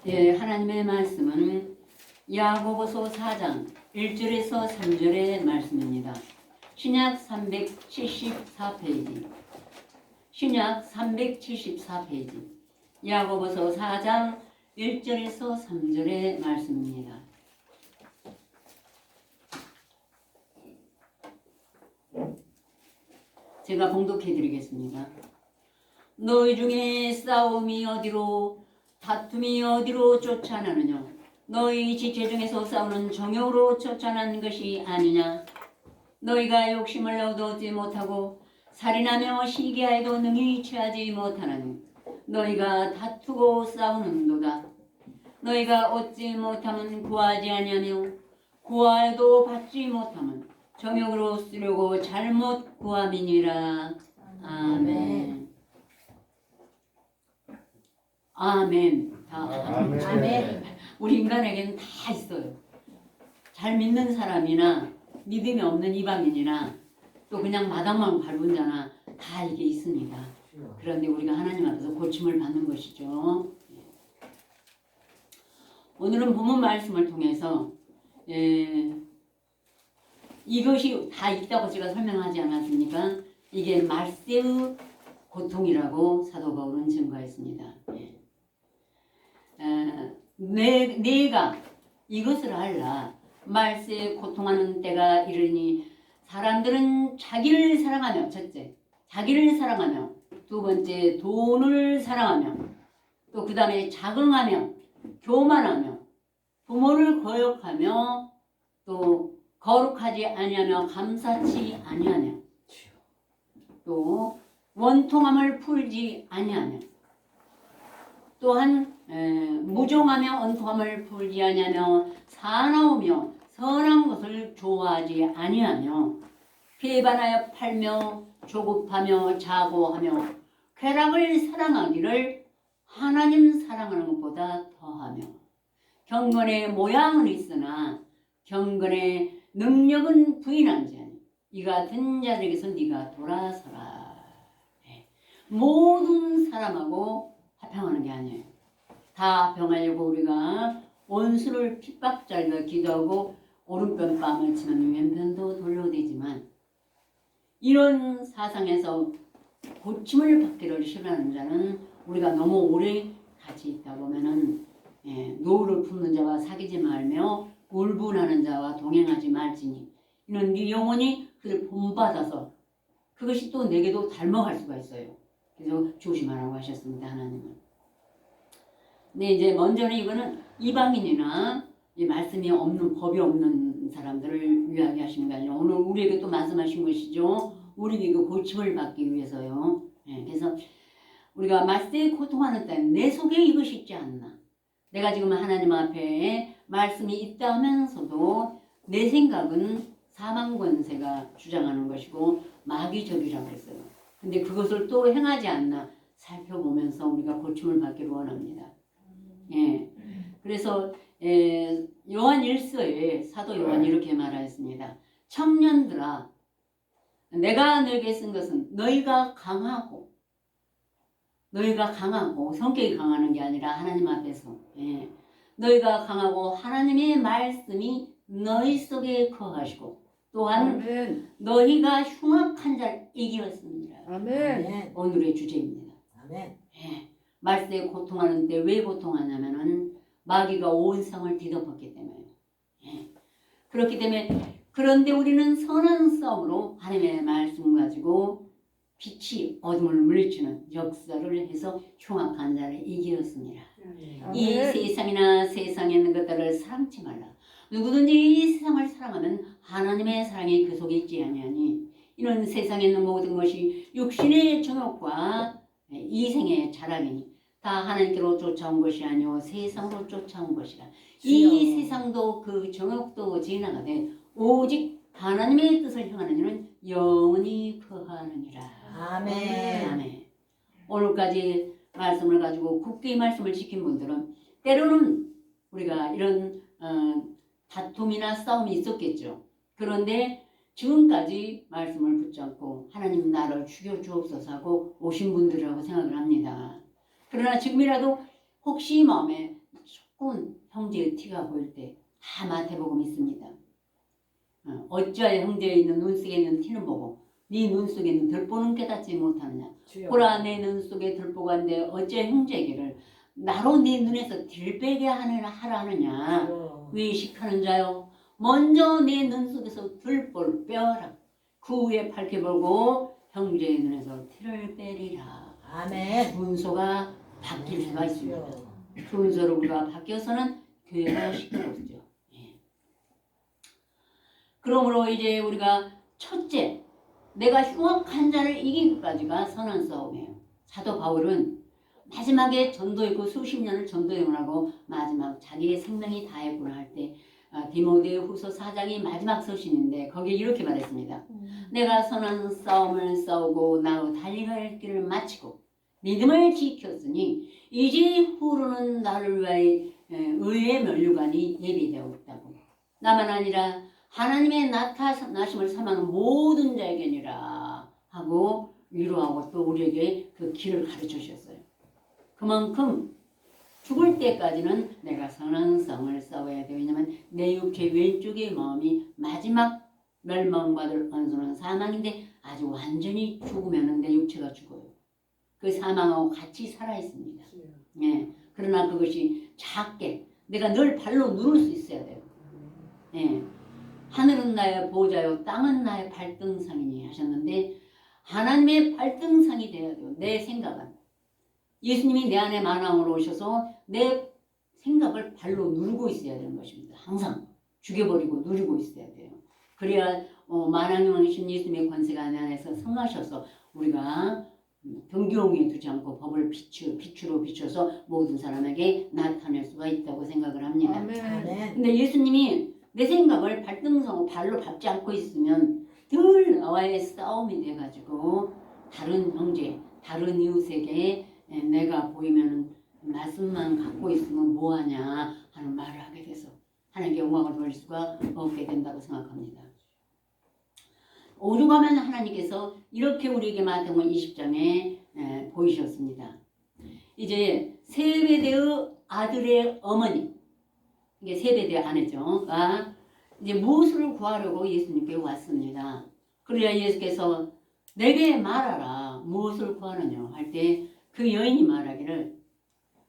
예, 하나님의 말씀은 야고보서 4장 1절에서 3절의 말씀입니다. 신약 374페이지. 신약 374페이지. 야고보서 4장 1절에서 3절의 말씀입니다. 제가 봉독해 드리겠습니다. 너희 중에 싸움이 어디로 다툼이 어디로 쫓아나느냐? 너희 지체 중에서 싸우는 정욕으로 쫓아나는 것이 아니냐? 너희가 욕심을 얻지 못하고 살인하며 시기하여도 능히 취하지 못하나니 너희가 다투고 싸우는도다. 너희가 얻지 못하면 구하지 아니하며 구하여도 받지 못하면 정욕으로 쓰려고 잘못 구함이니라. 아멘. 아멘. 아멘. 우리 인간에게는 다 있어요. 잘 믿는 사람이나 믿음이 없는 이방인이나 또 그냥 마당만 밟은 자나 다 이게 있습니다. 그런데 우리가 하나님 앞에서 고침을 받는 것이죠. 오늘은 본문 말씀을 통해서 이것이 다 있다고 제가 설명하지 않았습니까? 이게 말세의 고통이라고 사도 바울은 증거했습니다. 내가 이것을 알라. 말세에 고통하는 때가 이르니 사람들은 자기를 사랑하며, 첫째 자기를 사랑하며, 두 번째 돈을 사랑하며, 또 그 다음에 자긍하며 교만하며 부모를 거역하며 또 거룩하지 아니하며 감사치 아니하며 또 원통함을 풀지 아니하며 또한 무종하며 원통함을 풀지 아니하며 사나우며 선한 것을 좋아하지 아니하며 배반하여 팔며 조급하며 자고하며 쾌락을 사랑하기를 하나님 사랑하는 것보다 더하며 경건의 모양은 있으나 경건의 능력은 부인한 자니 이 같은 자들에게서 네가 돌아서라. 모든 사람하고 합평하는 게 아니에요. 다 합평하려고 우리가 원수를 핍박자리가 기도하고 오른편 뺨을 치면 왼편도 돌려대지만 이런 사상에서 고침을 받기를 싫어하는 자는 우리가 너무 오래 같이 있다 보면은 노를 품는 자와 사귀지 말며 울분하는 자와 동행하지 말지니 이는 네 영혼이 그를 본받아서 그것이 또 내게도 닮아갈 수가 있어요. 그래서 조심하라고 하셨습니다. 하나님은. 네, 이제 먼저는 이거는 이방인이나 이 말씀이 없는 법이 없는 사람들을 위하게 하시는 게 아니라 오늘 우리에게 또 말씀하신 것이죠. 우리에게 그 고침을 받기 위해서요. 그래서 우리가 말세에 고통하는 때 내 속에 이것이 있지 않나. 내가 지금 하나님 앞에 말씀이 있다 하면서도 내 생각은 사망 권세가 주장하는 것이고 마귀적이라고 했어요. 근데 그것을 또 행하지 않나 살펴보면서 우리가 고침을 받기를 원합니다. 그래서 요한 1서에 사도 요한이 이렇게 말하였습니다. 청년들아, 내가 너에게 쓴 것은 너희가 강하고 성격이 강하는 게 아니라 하나님 앞에서 너희가 강하고 하나님의 말씀이 너희 속에 거하시고 또한 아멘. 너희가 흉악한 자를 이기었습니다. 아멘. 오늘의 주제입니다. 아멘. 말세에 고통하는 때 왜 고통하냐면은 마귀가 온 성을 뒤덮었기 때문에요. 그렇기 때문에 그런데 우리는 선한 싸움으로 하나님의 말씀 가지고 빛이 어둠을 물리치는 역사를 해서 흉악한 자를 이기었습니다. 이 세상이나 세상에 있는 것들을 사랑치 말라. 누구든지 이 세상을 사랑하면 하나님의 사랑이 그 속에 있지 아니하니 이는 세상에 있는 모든 것이 육신의 정욕과 이생의 자랑이니 다 하나님께로 쫓아온 것이 아니오 세상으로 쫓아온 것이라. 이 세상도 그 정욕도 지나가되 오직 하나님의 뜻을 행하는 이는 영원히 거하느니라. 아멘. 아멘. 오늘까지 말씀을 가지고 굳게 이 말씀을 지킨 분들은 때로는 우리가 이런 다툼이나 싸움이 있었겠죠. 그런데 지금까지 말씀을 붙잡고 하나님 나를 죽여주옵소서 하고 오신 분들이라고 생각을 합니다. 그러나 지금이라도 혹시 마음에 조금 형제의 티가 보일 때 다 마태복음 있습니다. 어찌하여 형제에 있는 눈 속에 있는 티는 보고 네 눈 속에 있는 들보는 깨닫지 못하느냐. 보라 내 눈 속에 들보가 있는데 어찌하여 형제에게를 나로 네 눈에서 들빼게 하라 하느냐. 외식하는 자요 먼저 내 눈 속에서 들보를 빼어라. 그 후에 밝혀보고 형제의 눈에서 티를 빼리라. 아멘. 순서가 바뀔 수가 있습니다. 순서로 우리가 바뀌어서는 교회가 시켜보죠. 그러므로 이제 우리가 첫째, 내가 흉악한 자를 이기기까지가 선한 싸움이에요. 사도 바울은 마지막에 전도했고 수십 년을 전도행을 하고 마지막 자기의 생명이 다했구나 할 때 디모데후서 4장이 마지막 서신인데 거기에 이렇게 말했습니다. 내가 선한 싸움을 싸우고 나로 달려갈 길을 마치고 믿음을 지켰으니 이제 후로는 나를 위하여 의의 면류관이 예비되어 있다고. 나만 아니라 하나님의 나타나심을 사모하는 모든 자에게니라 하고 위로하고 또 우리에게 그 길을 가르쳐 주셨어요. 그만큼 죽을 때까지는 내가 선한 싸움을 싸워야 돼요. 왜냐하면 내 육체 왼쪽의 마음이 마지막 멸망받을 언소는 사망인데 아주 완전히 죽으면 내 육체가 죽어요. 그 사망하고 같이 살아 있습니다. 예. 그러나 그것이 작게 내가 늘 발로 누를 수 있어야 돼요. 예. 하늘은 나의 보좌요 땅은 나의 발등상이니 하셨는데 하나님의 발등상이 되어야 돼요. 내 생각은. 예수님이 내 안에 만왕으로 오셔서 내 생각을 발로 누르고 있어야 되는 것입니다. 항상 죽여버리고 누르고 있어야 돼요. 그래야 만왕에 오신 예수님의 권세가 내 안에서 성하셔서 우리가 등기용에 두지 않고 법을 빛으로 비춰서 모든 사람에게 나타낼 수가 있다고 생각을 합니다. 아멘. 근데 예수님이 내 생각을 발등상으로 발로 밟지 않고 있으면 늘 나와의 싸움이 돼가지고 다른 형제, 다른 이웃에게 내가 보이면 말씀만 갖고 있으면 뭐하냐 하는 말을 하게 돼서 하나님께 영광을 돌릴 수가 없게 된다고 생각합니다. 오죽하면 하나님께서 이렇게 우리에게 마태복음 20장에 보이셨습니다. 이제 세베대의 아들의 어머니, 이게 세베대 아내죠. 이제 무엇을 구하려고 예수님께 왔습니다. 그래야 예수께서 내게 말하라 무엇을 구하느냐 할 때 그 여인이 말하기를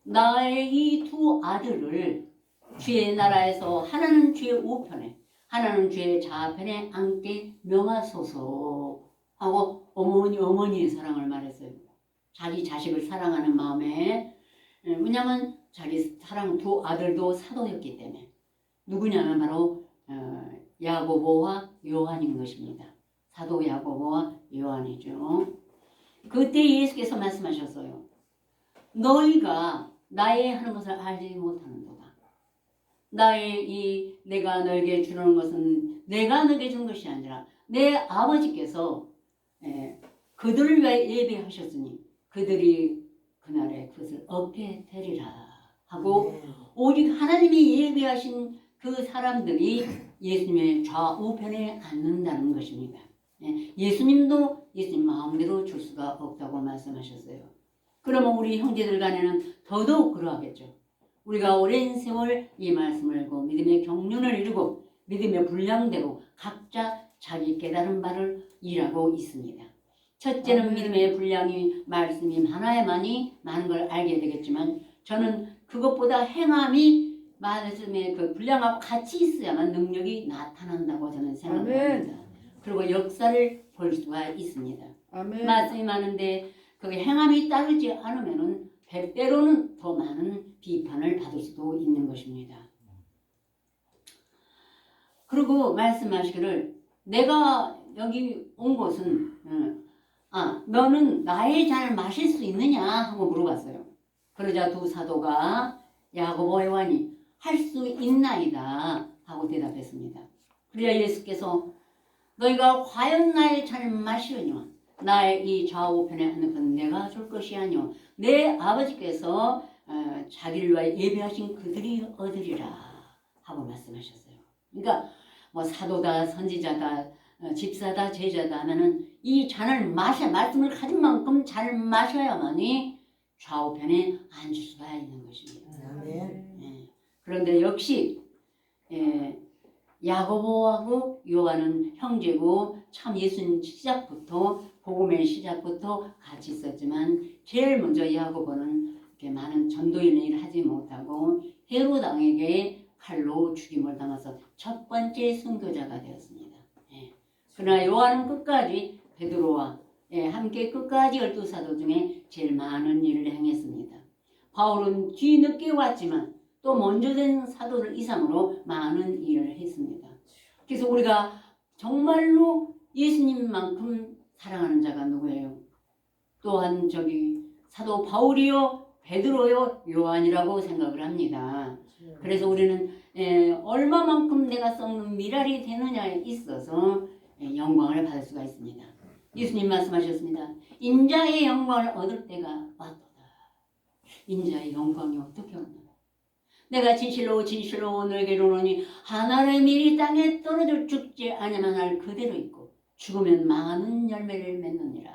나의 이 두 아들을 주의 나라에서 하나는 주의 우편에 하나는 주의 좌편에 앉게 명하소서 하고 어머니의 사랑을 말했어요. 자기 자식을 사랑하는 마음에. 왜냐하면 자기 사랑 두 아들도 사도였기 때문에. 누구냐면 바로 야고보와 요한인 것입니다. 사도 야고보와 요한이죠. 그때 예수께서 말씀하셨어요. 너희가 나의 하는 것을 알지 못하는도다. 내가 너에게 주는 것은 내가 너에게 주는 것이 아니라 내 아버지께서 그들을 위하여 예배하셨으니 그들이 그날에 그것을 얻게 되리라 하고 오직 하나님이 예배하신 그 사람들이 예수님의 좌우편에 앉는다는 것입니다. 예수님도 예수님 마음대로 줄 수가 없다고 말씀하셨어요. 그러면 우리 형제들 간에는 더더욱 그러하겠죠. 우리가 오랜 세월 이 말씀을 읽고 믿음의 경륜을 이루고 믿음의 분량대로 각자 자기 깨달은 바를 일하고 있습니다. 첫째는 믿음의 분량이 말씀이 많아야만이 많은 걸 알게 되겠지만 저는 그것보다 행함이 말씀의 그 분량하고 같이 있어야만 능력이 나타난다고 저는 생각합니다. 그리고 역사를 볼 수가 있습니다. 아멘. 말씀이 많은데 그 행함이 따르지 않으면은 때로는 더 많은 비판을 받을 수도 있는 것입니다. 그리고 말씀하시기를 내가 여기 온 곳은 너는 나의 잔을 마실 수 있느냐 하고 물어봤어요. 그러자 두 사도가 야고보 요한이 할 수 있나이다 하고 대답했습니다. 그래야 예수께서 너희가 과연 나의 잔을 마시려냐 나의 이 좌우편에 앉는 건 내가 줄 것이 아니오 내 아버지께서 자기를 위하여 예배하신 그들이 얻으리라 하고 말씀하셨어요. 그러니까 뭐 사도다 선지자다 집사다 제자다 하면은 이 잔을 말씀을 가진 만큼 잔을 마셔야만이 좌우편에 앉을 수가 있는 것입니다. 아멘. 예. 그런데 역시 야고보하고 요한은 형제고 참 예수님 시작부터 복음의 시작부터 같이 있었지만 제일 먼저 야고보는 이렇게 많은 전도인의 일을 하지 못하고 헤로당에게 칼로 죽임을 당해서 첫 번째 순교자가 되었습니다. 예. 그러나 요한은 끝까지 베드로와 함께 끝까지 12사도 중에 제일 많은 일을 행했습니다. 바울은 뒤늦게 왔지만 또 먼저 된 사도를 이상으로 많은 일을 했습니다. 그래서 우리가 정말로 예수님만큼 사랑하는 자가 누구예요? 또한 사도 바울이요, 베드로요, 요한이라고 생각을 합니다. 그래서 우리는 얼마만큼 내가 썩는 미랄이 되느냐에 있어서 영광을 받을 수가 있습니다. 예수님 말씀하셨습니다. 인자의 영광을 얻을 때가 왔도다. 인자의 영광이 어떻게 왔나? 내가 진실로 진실로 너에게 이르노니 하나의 밀이 땅에 떨어져 죽지 아니하면 할 그대로 있고 죽으면 많은 열매를 맺느니라.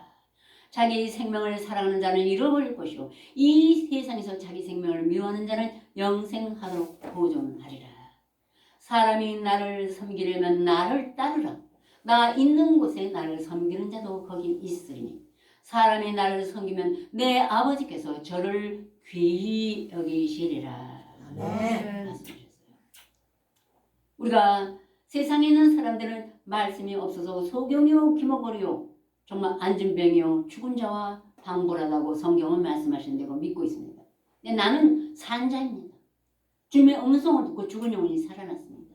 자기 생명을 사랑하는 자는 잃어버릴 것이요 이 세상에서 자기 생명을 미워하는 자는 영생하도록 보존하리라. 사람이 나를 섬기려면 나를 따르라. 나 있는 곳에 나를 섬기는 자도 거기 있으리니 사람이 나를 섬기면 내 아버지께서 저를 귀히 여기시리라. 아멘. 말씀하셨어요. 우리가 세상에 있는 사람들은 말씀이 없어서 소경이요 기머거리요 정말 안진병이요 죽은 자와 방불하다고 성경은 말씀하신 대로 믿고 있습니다. 근데 나는 산자입니다. 주님의 음성을 듣고 죽은 영혼이 살아났습니다.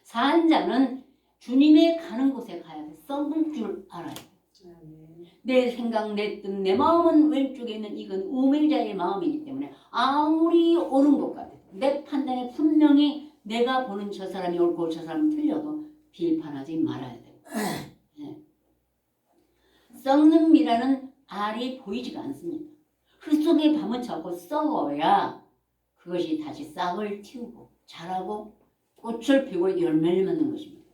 산자는 주님의 가는 곳에 가야 돼. 썩을 줄 알아요. 내 생각, 내 뜻, 내 마음은 왼쪽에 있는 이건 우매자의 마음이기 때문에 아무리 옳은 것 같아도 내 판단에 분명히 내가 보는 저 사람이 옳고 저 사람이 틀려도 비판하지 말아야 돼요. 네. 썩는 미라는 알이 보이지가 않습니다. 흙 속에 파묻혀서 썩어야 그것이 다시 싹을 틔우고 자라고 꽃을 피우고 열매를 맺는 것입니다.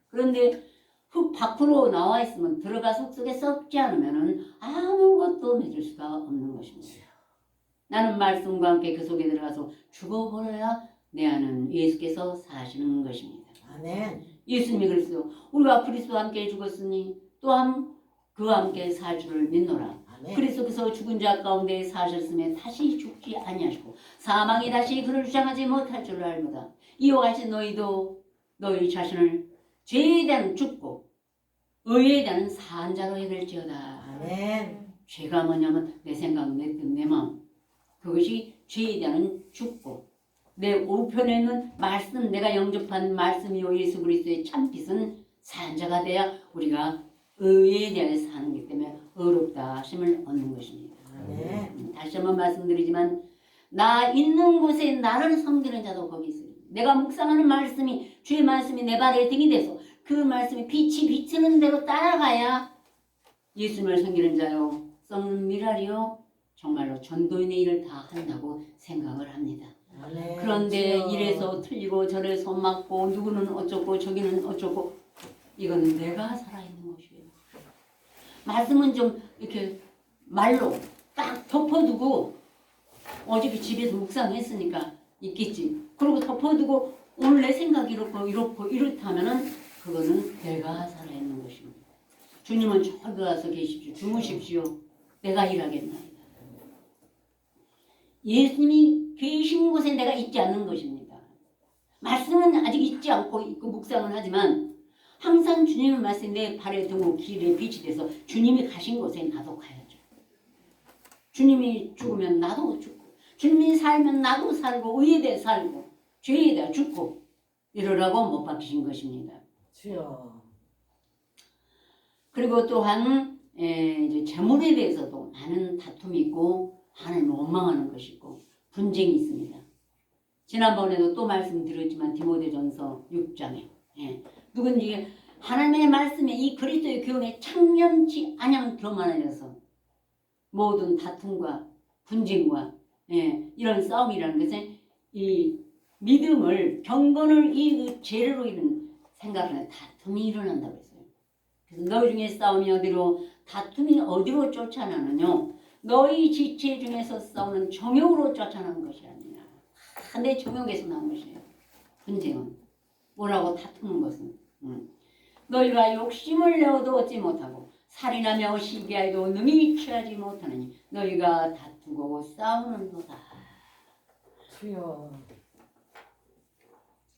그런데 흙 밖으로 나와 있으면 들어가 속속에 썩지 않으면 아무것도 맺을 수가 없는 것입니다. 나는 말씀과 함께 그 속에 들어가서 죽어버려야 내 안은 예수께서 사시는 것입니다. 아멘. 예수님이 그랬어요. 우리가 그리스도와 함께 죽었으니 또한 그와 함께 살 줄을 믿노라. 아멘. 그리스도께서 죽은 자 가운데 사셨음에 다시 죽지 아니하시고 사망이 다시 그를 주장하지 못할 줄을 알고다. 이와 같이 너희도 너희 자신을 죄에 대한 죽고 의에 대한 산 자로 여길지어다. 아멘. 죄가 뭐냐면 내 생각, 내 뜻, 내 마음. 그것이 죄에 대한 죽고 내 우편에 있는 말씀, 내가 영접한 말씀이요 예수 그리스도의 참빛은 산 자가 돼야 우리가 의에 대하여 사는 것 때문에 의롭다 하심을 얻는 것입니다. 아멘. 다시 한번 말씀드리지만 나 있는 곳에 나를 섬기는 자도 거기 있어요. 내가 묵상하는 말씀이 주의 말씀이 내 발에 등이 돼서 그 말씀이 빛이 비치는 대로 따라가야 예수님을 섬기는 자요 썩는 미랄이요 정말로 전도인의 일을 다 한다고 생각을 합니다. 아멘. 그런데 이래서 틀리고 저래서 맞고 누구는 어쩌고 저기는 어쩌고 이거는 내가 살아있는 것이에요. 말씀은 좀 이렇게 말로 딱 덮어두고 어저께 집에서 묵상했으니까 있겠지. 그리고 덮어두고 오늘 내 생각이 이렇고 이렇다면은 그거는 내가 살아있는 것입니다. 주님은 저기 가서 계십시오. 주무십시오. 내가 일하겠나이다. 예수님이 계신 곳에 내가 있지 않는 것입니다. 말씀은 아직 있지 않고 있고 묵상을 하지만 항상 주님의 말씀이 내 발에 등고 길에 빛이 돼서 주님이 가신 곳에 나도 가야죠. 주님이 죽으면 나도 죽고 주님이 살면 나도 살고 의에 대해 살고 죄에 대해 죽고 이러라고 못 박히신 것입니다. 주여. 그리고 또한 이제 재물에 대해서도 많은 다툼이 있고 하나님을 원망하는 것이 있고 분쟁이 있습니다. 지난번에도 또 말씀드렸지만 디모데전서 6장에 누군지 하나님의 말씀에 이 그리스도의 교훈에 창념치 아니한 교만하여서 모든 다툼과 분쟁과 이런 싸움이라는 것은 이 믿음을 경건을 이 죄로 이룬 생각을 다툼이 일어난다고 했어요. 그래서 너희 중에 싸움이 어디로 다툼이 어디로 쫓아나느뇨 너희 지체 중에서 싸우는 정욕으로 쫓아나는 것이 아니라 내 정욕에서 나온 것이에요. 분쟁은 뭐라고 다투는 것은 너희가 욕심을 내어도 얻지 못하고 살인하며 시기하여도 능히 취하지 못하느니 너희가 다투고 싸우는도다. 주여.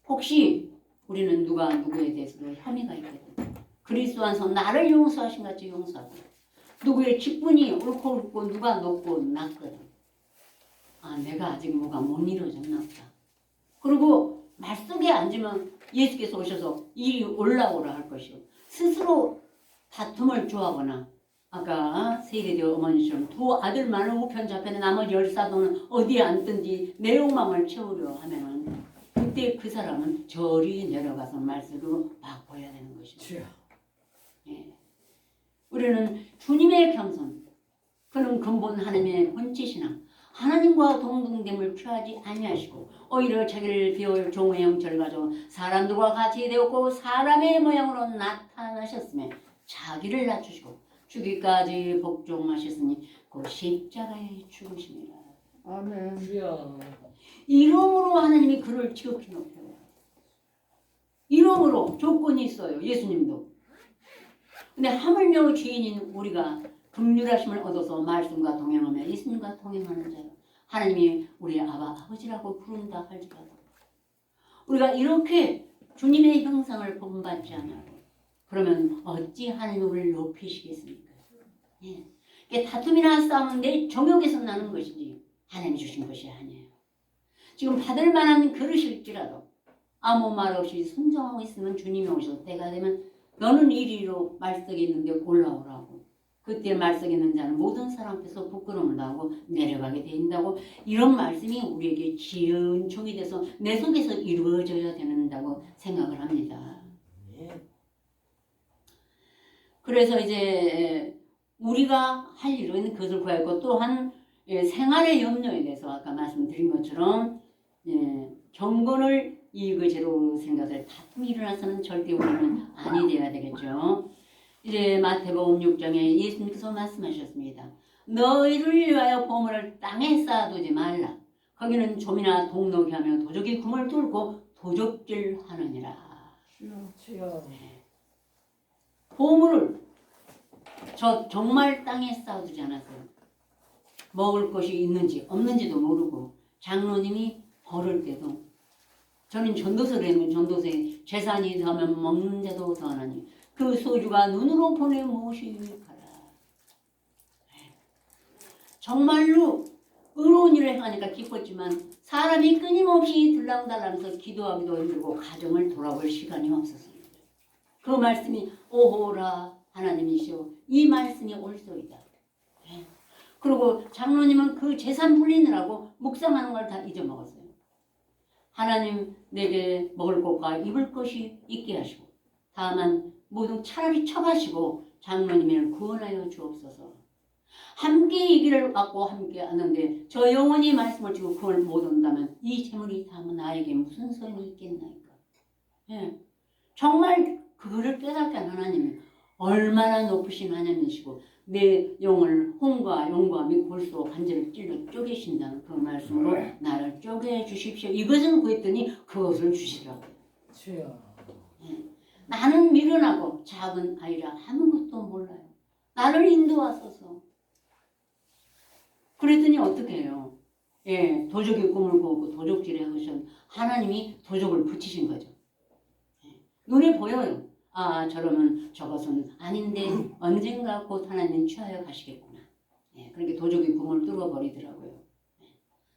혹시 우리는 누가 누구에 대해서도 혐의가 있거든. 그리스도 안에서 나를 용서하신 같이 용서하고 누구의 직분이 옳고 옳고 누가 높고 낮거든. 아, 내가 아직 뭐가 못 이루어졌나 보다. 그리고 말 속에 앉으면 예수께서 오셔서 일이 올라오라 할 것이요. 스스로 다툼을 좋아하거나 아까 세례대오 어머니처럼 두 아들만을 우편 잡혀는 나머지 14도는 어디에 앉든지 내 욕망을 채우려 하면은 그때 그 사람은 저리 내려가서 말씀으로 바꿔야 되는 것입니다. 주여. 예. 우리는 주님의 겸손, 그는 근본 하나님의 본체신앙, 하나님과 동등됨을 취하지 아니하시고 오히려 자기를 비울 종의 형체를 가지고 사람들과 같이 되었고 사람의 모양으로 나타나셨으며 자기를 낮추시고 죽기까지 복종하셨으니 그 십자가에 죽으십니다. 아멘. 주여. 이름으로 하나님이 그를 지극히 높여요. 이름으로 조건이 있어요. 예수님도. 근데 하물며 죄인인 우리가 긍휼하심을 얻어서 말씀과 동행하며 예수님과 동행하는 자요. 하나님이 우리의 아버지라고 부른다 할지라도 우리가 이렇게 주님의 형상을 본받지 않아요. 그러면 어찌 하나님이 우리를 높이시겠습니까? 예. 이게 다툼이나 싸움은 내 정욕에서 나는 것이지 하나님이 주신 것이 아니에요. 지금 받을 만한 그릇일지라도 아무 말 없이 순종하고 있으면 주님이 오셔서 때가 되면 너는 이리로 말석에 있는데 올라오라고. 그때 말석에 있는 자는 모든 사람 앞에서 부끄러움을 당하고 내려가게 된다고. 이런 말씀이 우리에게 지은총이 돼서 내 속에서 이루어져야 된다고 생각을 합니다. 그래서 이제 우리가 할 일은 그것을 구하였고 또한 생활의 염려에 대해서 아까 말씀드린 것처럼 경건을 이익의 제로 생각을 다툼이 일어나서는 절대 우리는 아니 되어야 되겠죠. 이제 마태복음 6장에 예수님께서 말씀하셨습니다. 너희를 위하여 보물을 땅에 쌓아두지 말라. 거기는 좀이나 동록이 하며 도적이 구멍을 뚫고 도적질 하느니라. 주여. 보물을 정말 땅에 쌓아두지 않았어요. 먹을 것이 있는지 없는지도 모르고 장로님이 벌을 때도 저는 전도서를 했는데 전도서에 재산이 더하면 먹는 자도 더하나니 그 소주가 눈으로 보내 무엇이가라. 정말로 의로운 일을 행하니까 기뻤지만 사람이 끊임없이 들랑달랑해서 기도하기도 힘들고 가정을 돌아볼 시간이 없었습니다. 그 말씀이 오호라 하나님이시오. 이 말씀이 옳소이다. 그리고 장로님은 그 재산 불리느라고 묵상하는 걸 다 잊어먹었어요. 하나님 내게 먹을 것과 입을 것이 있게 하시고 다만 모두 차라리 처가시고 장로님을 구원하여 주옵소서. 함께 이 길을 갖고 함께 하는데 저 영원히 말씀을 주고 구원을 못 온다면 이 재물이 다면 나에게 무슨 소용이 있겠나이까. 예. 정말 그거를 깨닫게 한 하나님이 얼마나 높으신 하나님이시고 내 영을 혼과 영과 및 골수로 관절을 찔러 쪼개신다는 그 말씀으로 나를 쪼개 주십시오. 이것을 구했더니 그것을 주시더라고요. 주여. 나는 미련하고 작은 아이라 아무것도 몰라요. 나를 인도하소서. 그랬더니 어떻게 해요? 예, 도적이 꿈을 꾸고 도적질에 하신 하나님이 도적을 붙이신 거죠. 눈에 보여요. 아, 저러면 저것은 아닌데 언젠가 곧 하나님 취하여 가시겠구나. 예, 그렇게 도적이 꿈을 뚫어버리더라고요.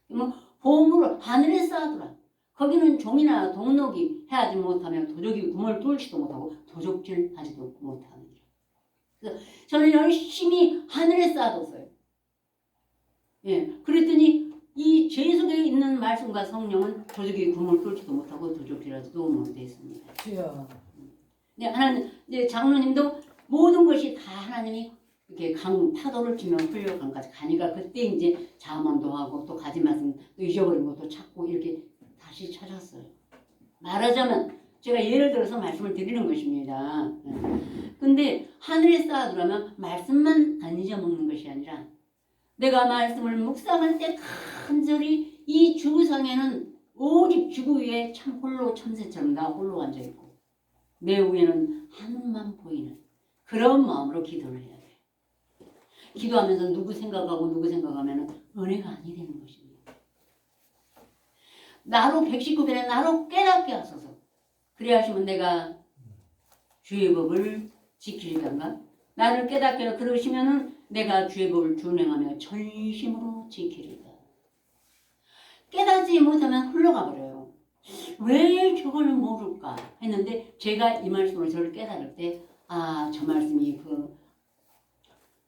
뭐 보물을 하늘에 쌓아두라. 거기는 종이나 동록이 해하지 못하면 도적이 구멍을 뚫지도 못하고 도적질 하지도 못하느니라. 그래서 저는 열심히 하늘에 쌓아뒀어요. 예, 그랬더니 이 제 속에 있는 말씀과 성령은 도적이 구멍을 뚫지도 못하고 도적질하지도 못했습니다. 주여. 네, 하나님, 이제 장로님도 모든 것이 다 하나님이 이렇게 파도를 치며 흘려간까지 가니까 그때 이제 자문도 하고 또 가지 말씀 또 잊어버린 것도 찾고 이렇게 다시 찾았어요. 말하자면 제가 예를 들어서 말씀을 드리는 것입니다. 근데 하늘에 쌓아두라면 말씀만 안 잊어먹는 것이 아니라 내가 말씀을 묵상할 때 간절히 이 주상에는 오직 지구 위에 참 홀로 천사처럼 나 홀로 앉아있고 내 위에는 하늘만 보이는 그런 마음으로 기도를 해야 돼. 기도하면서 누구 생각하고 누구 생각하면 은혜가 아니 되는 것입니다. 나로 119편에 나로 깨닫게 하소서. 그래야 하시면 내가 주의 법을 지키리던가 나를 깨닫게 그러시면은 내가 주의 법을 준행하며 전심으로 지키리다. 깨닫지 못하면 흘러가 버려요. 왜 저걸 모를까 했는데 제가 이 말씀으로 저를 깨달을 때 저 말씀이 그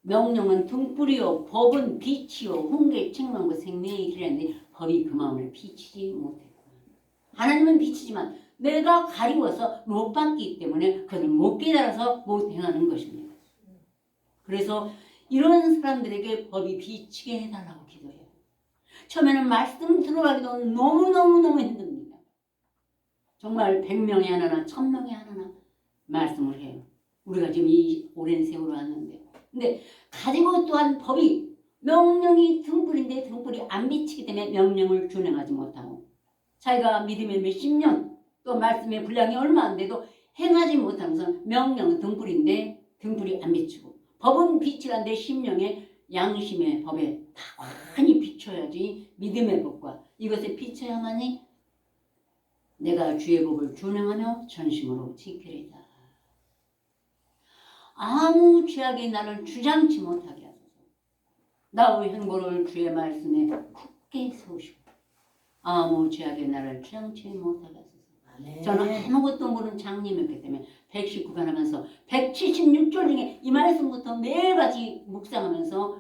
명령은 등불이요 법은 빛이요 훈계 책망과 생명의 길이라는데 법이 그 마음을 비치지 못했구나. 하나님은 빛이지만 내가 가리워서 못 봤기 때문에 그것을 못 깨달아서 못 행하는 것입니다. 그래서 이런 사람들에게 법이 비치게 해달라고 기도해요. 처음에는 말씀 들어가기도 너무너무 힘듭니다. 정말 100명이 하나나 1000명이 하나나 말씀을 해요. 우리가 지금 이 오랜 세월을 왔는데 근데 가지고 또한 법이 명령이 등불인데 등불이 안 비치기 때문에 명령을 준행하지 못하고 자기가 믿음의 몇십 년 또 말씀의 분량이 얼마 안 돼도 행하지 못하면서 명령은 등불인데 등불이 안 비치고 법은 빛이란데 심령의 양심의 법에 다 환히 비춰야지 믿음의 법과 이것에 비춰야만이 내가 주의 법을 준행하며 전심으로 지키리다. 아무 죄악이 나를 주장치 못하게 하소서. 나의 행보를 주의 말씀에 굳게 세우시고 아무 죄악이 나를 주장치 못하게 하소서. 저는 아무것도 모르는 장님이었기 때문에 119편 하면서 176절 중에 이 말씀부터 매일같이 묵상하면서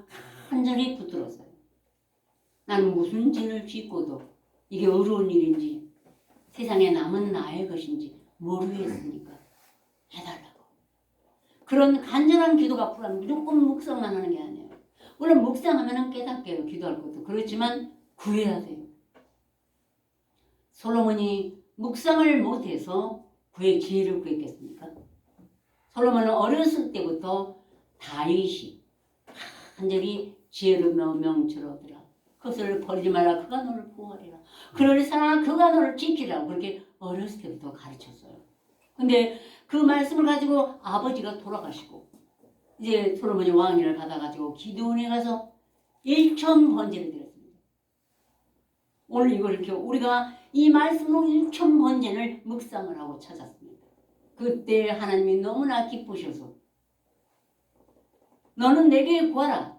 간절히 붙들었어요. 나는 무슨 죄를 짓고도 이게 어려운 일인지 세상에 남은 나의 것인지 모르겠으니까 해달라고. 그런 간절한 기도가 필요하면 무조건 묵상만 하는 게 아니에요. 물론 묵상하면 깨닫게 해요. 기도할 것도. 그렇지만 구해야 돼요. 솔로몬이 묵상을 못해서 그의 지혜를 구했겠습니까? 솔로몬은 어렸을 때부터 다윗이 간절히 지혜를 명철을 얻으라. 그것을 버리지 마라. 그가 너를 보호하리라. 그를 사랑하라. 그가 너를 지키라고 그렇게 어렸을 때부터 가르쳤어요. 근데 그 말씀을 가지고 아버지가 돌아가시고 이제 솔로몬이 왕위를 받아가지고 기드온에 가서 1000번제를 드렸습니다. 오늘 이걸 이렇게 우리가 이 말씀으로 1000번제를 묵상을 하고 찾았습니다. 그때 하나님이 너무나 기쁘셔서 너는 내게 구하라.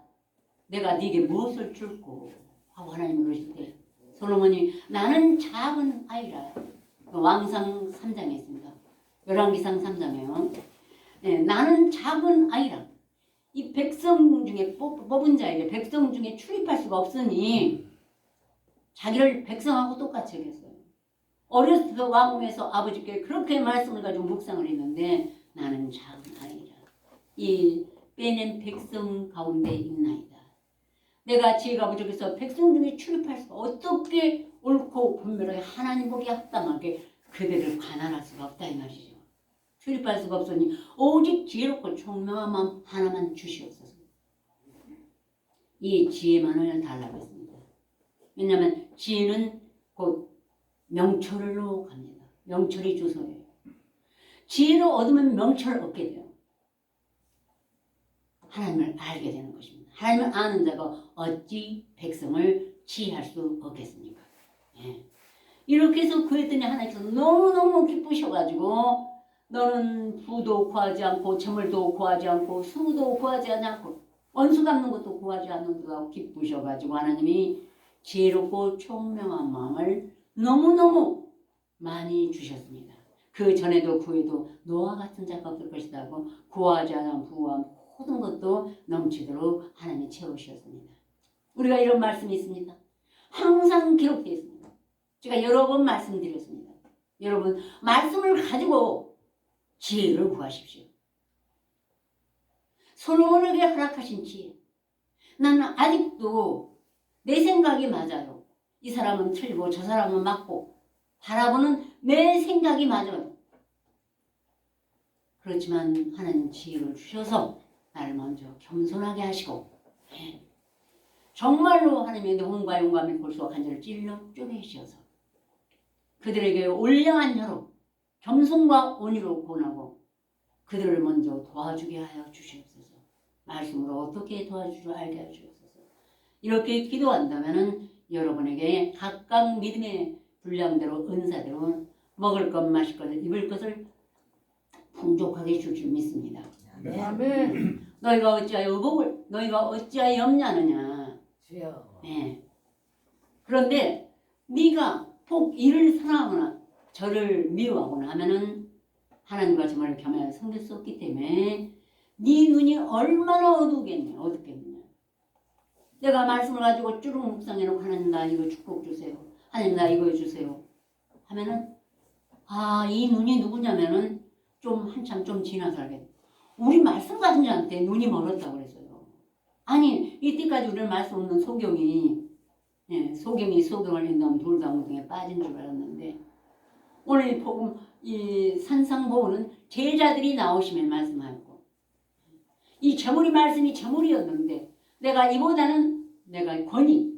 내가 네게 무엇을 줄고 하고 하나님이 그러실 때 솔로몬이 나는 작은 아이라 왕상 3장에 있습니다. 열왕기상 3장에요. 네, 나는 작은 아이라. 이 백성 중에 뽑은 자에게 백성 중에 출입할 수가 없으니 자기를 백성하고 똑같이 여겼어요. 어렸을 때 왕궁에서 아버지께 그렇게 말씀을 가지고 묵상을 했는데 나는 작은 아이라. 이 빼낸 백성 가운데 있나이다. 내가 지혜가 부족해서 백성 중에 출입할 수가 어떻게 옳고 분별하게 하나님 보기에 합당하게 그들을 관할할 수가 없다 이 말이죠. 출입할 수가 없으니 오직 지혜롭고 총명한 마음 하나만 주시옵소서. 이 지혜만을 달라고 했습니다. 왜냐하면 지혜는 곧 명철로 갑니다. 명철이 주소예요. 지혜를 얻으면 명철을 얻게 돼요. 하나님을 알게 되는 것입니다. 하나님을 아는 자가 어찌 백성을 지혜할 수 없겠습니까? 예. 이렇게 해서 구했더니 하나님께서 너무너무 기쁘셔가지고 너는 부도 구하지 않고 재물도 구하지 않고 수도 구하지 않고 원수 갚는 것도 구하지 않는다고 기쁘셔가지고 하나님이 지혜롭고 총명한 마음을 너무너무 많이 주셨습니다. 그 전에도 구해도 노아 같은 자가 없을 것이다 하고 구하지 않은 부와 모든 것도 넘치도록 하나님이 채우셨습니다. 우리가 이런 말씀이 있습니다. 항상 기록되어 있습니다. 제가 여러 번 말씀드렸습니다. 여러분 말씀을 가지고 지혜를 구하십시오. 솔로몬에게 허락하신 지혜. 나는 아직도 내 생각이 맞아요. 이 사람은 틀리고 저 사람은 맞고 바라보는 내 생각이 맞아요. 그렇지만 하나님 지혜를 주셔서 나를 먼저 겸손하게 하시고 정말로 하나님의 노홍과 용감의 골수와 간절을 찔러 쪼개시어서 그들에게 올량한 혀로 겸손과 온유로 권하고 그들을 먼저 도와주게 하여 주시옵소서. 말씀으로 어떻게 도와주려 알게 하여 주옵소서. 이렇게 기도한다면 여러분에게 각각 믿음의 분량대로 은사대로 먹을 것, 마실 것, 입을 것을 풍족하게 줄 줄 믿습니다. 아멘. 너희가 어찌하여 복을 너희가 어찌하여 염려하느냐. 주여. 예. 그런데 네가 복 이를 사랑하거나 저를 미워하거나 하면은 하나님과 정말 겸하여 섬길 수 없기 때문에 네 눈이 얼마나 어둡겠느냐. 내가 말씀을 가지고 쭈룩 묵상해놓고 하나님 나 이거 축복 주세요. 하나님 나 이거 해주세요. 하면은 이 눈이 누구냐면은 좀 한참 좀 지나서 알겠다. 우리 말씀 가진 자한테 눈이 멀었다고 그랬어요. 아니 이때까지 우리는 말씀 없는 소경이 소경을 인다면 돌다무등에 빠진 줄 알았는데 오늘 이 복음 이 산상복음은 제자들이 나오시면 말씀하고 이 저물이 말씀이 저물이었는데 내가 이보다는 내가 권위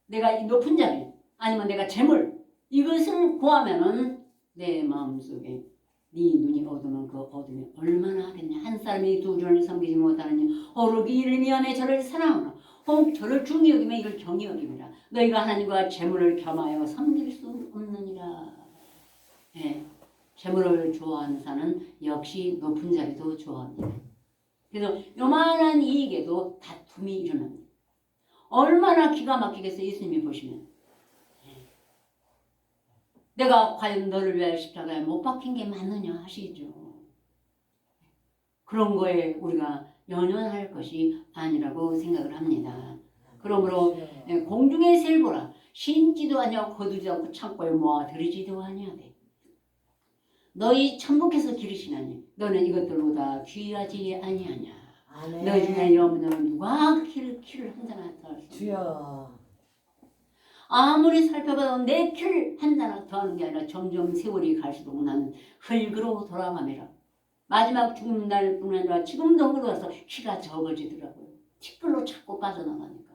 내가 이 높은 자리 아니면 내가 재물 이것을 구하면은 내 마음속에 네 눈이 어두면 그 어둠이 얼마나 하겠냐. 한 사람이 두 주를 섬기지 못하느니 오르기 이를 미안해 저를 사랑하노 혹 저를 중히 여기면 이를 경히 여김이라. 너희가 하나님과 재물을 겸하여 섬길 수 없느니라. 예, 재물을 좋아하는 자는 역시 높은 자리도 좋아합니다. 그래서 요만한 이익에도 다툼이 일어납니다. 얼마나 기가 막히겠어요. 예수님이 보시면. 내가 과연 너를 위하여 십자가에 못 박힌 게 맞느냐 하시죠. 그런 거에 우리가 연연할 것이 아니라고 생각을 합니다. 그러므로 공중의 새를 보라. 심지도 아니하고 거두지도 않고 창고에 모아 들이지도 아니하되 너희 천국에서 기르시나니 너는 이것들보다 귀하지 아니하냐. 아멘. 너희 중에 여러분은 누가 키를 한잔 더 할 수 없냐. 주여. 아무리 살펴봐도 내 키를 한잔 더 하는 게 아니라 점점 세월이 갈수록 나는 흙으로 돌아가매라. 마지막 죽는 날뿐 아니라 지금도 흘러와서 키가 적어지더라고요. 티끌로 자꾸 빠져나가니까.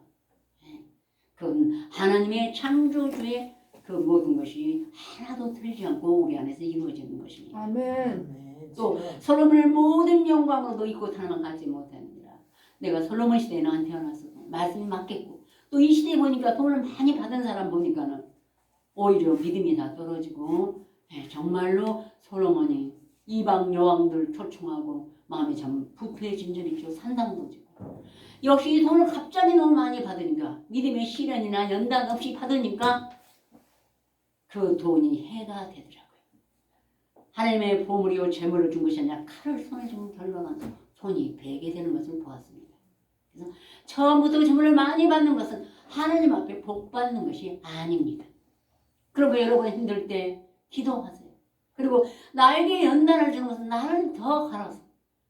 그건 하나님의 창조주의 그 모든 것이 하나도 틀리지 않고 우리 안에서 이루어지는 것입니다. 아멘. 또 솔로몬을 모든 영광으로도 잊고 하나만 갖지 못합니다. 내가 솔로몬 시대에 나한테 태어났어도 말씀이 맞겠고 또 이 시대에 보니까 돈을 많이 받은 사람 보니까는 오히려 믿음이 다 떨어지고 정말로 솔로몬이 이방 여왕들 초청하고 마음이 참 부패해진 줄 있죠. 산당도 지고 역시 돈을 갑자기 너무 많이 받으니까 믿음의 시련이나 연단 없이 받으니까 그 돈이 해가 되더라고요. 하나님의 보물이요 재물을 준 것이 아니라 칼을 손에 준 결과가 손이 베게 되는 것을 보았습니다. 그래서 처음부터 재물을 많이 받는 것은 하나님 앞에 복 받는 것이 아닙니다. 그리고 여러분 힘들 때 기도하세요. 그리고 나에게 연단을 주는 것은 나를 더 갈아서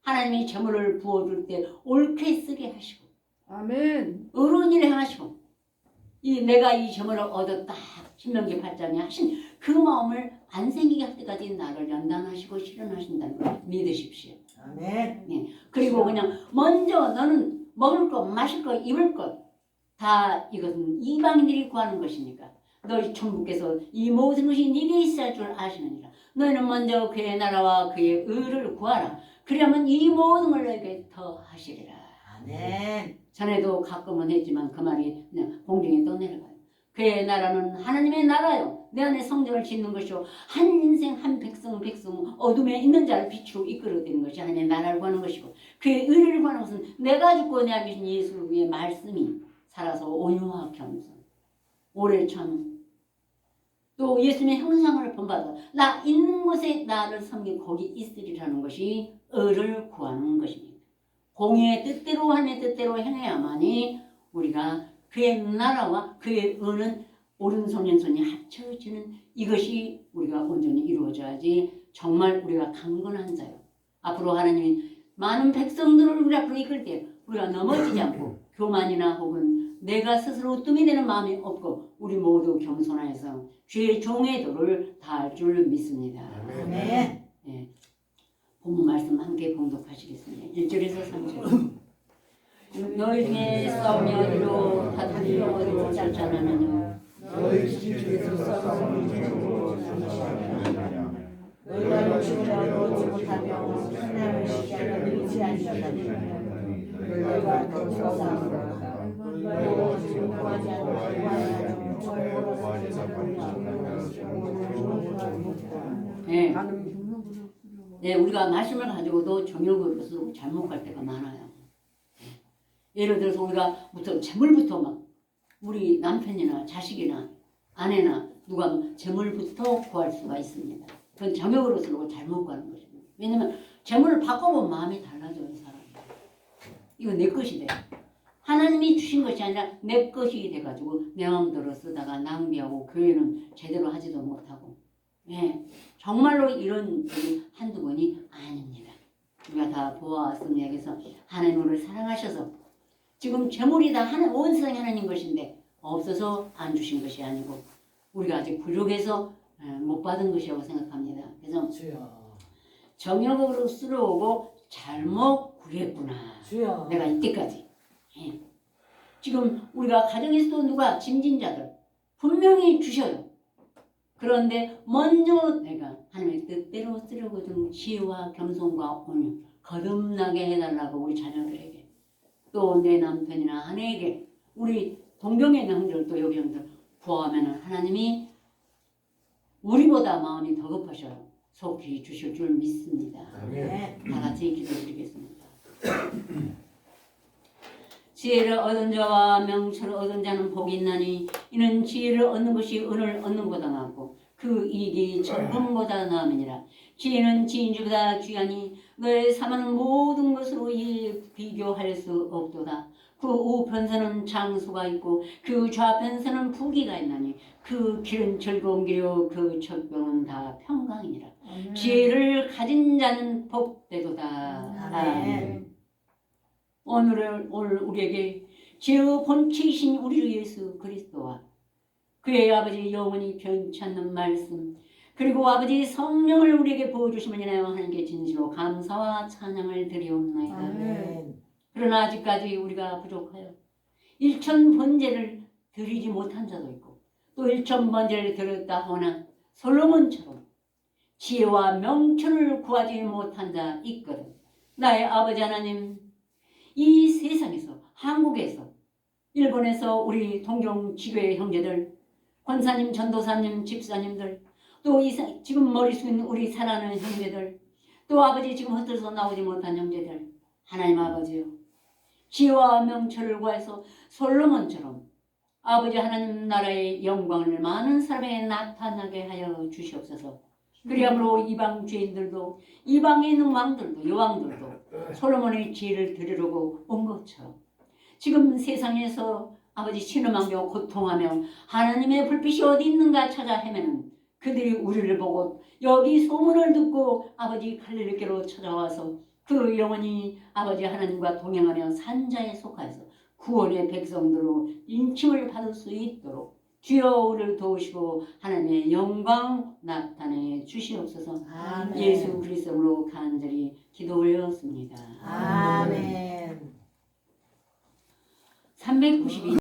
하나님이 재물을 부어줄 때 옳게 쓰게 하시고 아멘. 의로운 일을 하시고 내가 이 재물을 얻었다 신명기 8장에 하신 그 마음을 안 생기게 할 때까지 나를 연단하시고 실현하신다는 걸 믿으십시오. 아멘. 그리고 그냥 먼저 너는 먹을 것, 마실 것, 입을 것 다 이것은 이방인들이 구하는 것이니까 너희 천부께서 이 모든 것이 네게 있을 줄 아시느니라. 너희는 먼저 그의 나라와 그의 의를 구하라. 그러면 이 모든 걸 너에게 더 하시리라. 아멘. 전에도 가끔은 했지만 그 말이 그냥 공중에 떠내려가요. 그의 나라는 하나님의 나라요. 내 안에 성전을 짓는 것이요. 한 인생 한 백성 어둠에 있는 자를 빛으로 이끌어드리는 것이 하나님의 나라를 구하는 것이고 그의 의를 구하는 것은 내가 죽고 내 안에 계신 예수의 말씀이 살아서 온유와 겸손 오래 참 또 예수님의 형상을 본받아 나 있는 곳에 나를 섬기고 거기 있으리라는 것이 의를 구하는 것입니다. 공의의 뜻대로 하나님의 뜻대로 행해야만이 우리가 그의 나라와 그의 의는 오른손 왼손이 합쳐지는 이것이 우리가 온전히 이루어져야지 정말 우리가 강건한 자요. 앞으로 하나님이 많은 백성들을 우리 앞으로 이끌 때 우리가 넘어지지 않고 교만이나 혹은 내가 스스로 으뜸이 되는 마음이 없고 우리 모두 겸손하여서 주의 종의 도를 다할 줄 믿습니다. 아멘. 본문 말씀 함께 봉독하시겠습니다. 1절에서 3절. 너희 중에 싸우며 이로 다투며 어디로 짤짤하느냐 너희 집에서 싸움을 중으로 삼으시느냐 너희가 주여 얻지 못하며 하나님을 시기하는 의지하지 않느냐 너희가 거쳐 싸우라 너희가 지금 구하지 않고 구하지 네. 네, 우리가 말씀을 가지고도 정욕으로서 잘못 갈 때가 많아요. 예를 들어서 우리가 재물부터 막 우리 남편이나 자식이나 아내나 누가 재물부터 구할 수가 있습니다. 그건 정욕으로서 잘못 가는 것입니다. 왜냐면 재물을 바꿔보면 마음이 달라져요, 이 사람이. 이거 내 것이 돼. 하나님이 주신 것이 아니라 내 것이 돼가지고 내 마음대로 쓰다가 낭비하고 교회는 제대로 하지도 못하고. 예, 정말로 이런 일이 한두 번이 아닙니다. 우리가 다 보아왔습니다. 그래서 하나님 우리를 사랑하셔서 지금 재물이 다 온 세상이 하나님 것인데 없어서 안 주신 것이 아니고 우리가 아직 부족해서 못 받은 것이라고 생각합니다. 그래서 정욕으로 쓸어오고 잘못 구했구나. 주여. 내가 이때까지. 예. 지금 우리가 가정에서도 누가 짐진자들 분명히 주셔요. 그런데 먼저 내가 하나님의 뜻대로 쓰려고 좀 지혜와 겸손과 온유 거듭나게 해달라고 우리 자녀들에게 또 내 남편이나 아내에게 우리 동경에 있는 형들 또 여기 형들 구하면 하나님이 우리보다 마음이 더 급하셔요. 속히 주실 줄 믿습니다. 다 같이 기도드리겠습니다. 지혜를 얻은 자와 명철을 얻은 자는 복이 있나니 이는 지혜를 얻는 것이 은을 얻는 것보다 낫고 그 이익이 천금보다 나음이니라. 지혜는 지인주보다 귀하니 너의 삶은 모든 것으로 비교할 수 없도다. 그 우편서는 장수가 있고 그 좌편서는 부귀가 있나니 그 길은 즐거운 길이요 그 척병은 다 평강이니라. 지혜를 가진 자는 복되도다. 아멘. 오늘 우리에게 지혜의 본체이신 우리 주 예수 그리스도와 그의 아버지 영원히 변치 않는 말씀 그리고 아버지 성령을 우리에게 부어주심을 인하여 하나님께 진실로 감사와 찬양을 드리옵나이다. 아멘. 그러나 아직까지 우리가 부족하여 일천 번제를 드리지 못한 자도 있고 또 일천 번제를 드렸다 하나 솔로몬처럼 지혜와 명철을 구하지 못한 자 있거든. 나의 아버지 하나님, 이 세상에서 한국에서 일본에서 우리 동경 지교의 형제들 권사님, 전도사님, 집사님들 또 지금 머리 숙인 우리 사랑하는 형제들 또 아버지 지금 흩어져서 나오지 못한 형제들 하나님 아버지요 지혜와 명철을 구해서 솔로몬처럼 아버지 하나님 나라의 영광을 많은 사람에게 나타나게 하여 주시옵소서. 그리함으로 이방 죄인들도 이방에 있는 왕들도 여왕들도 솔로몬의 지혜를 들으려고 온 것처럼 지금 세상에서 아버지 신음하며 고통하며 하나님의 불빛이 어디 있는가 찾아 헤매는 그들이 우리를 보고 여기 소문을 듣고 아버지 갈릴리께로 찾아와서 그 영혼이 아버지 하나님과 동행하며 산자에 속하여서 구원의 백성들로 인침을 받을 수 있도록 주여 우리를 도우시고 하나님의 영광 나타내 주시옵소서. 아멘. 예수 그리스도로 간절히 기도 올렸습니다. 아멘. 392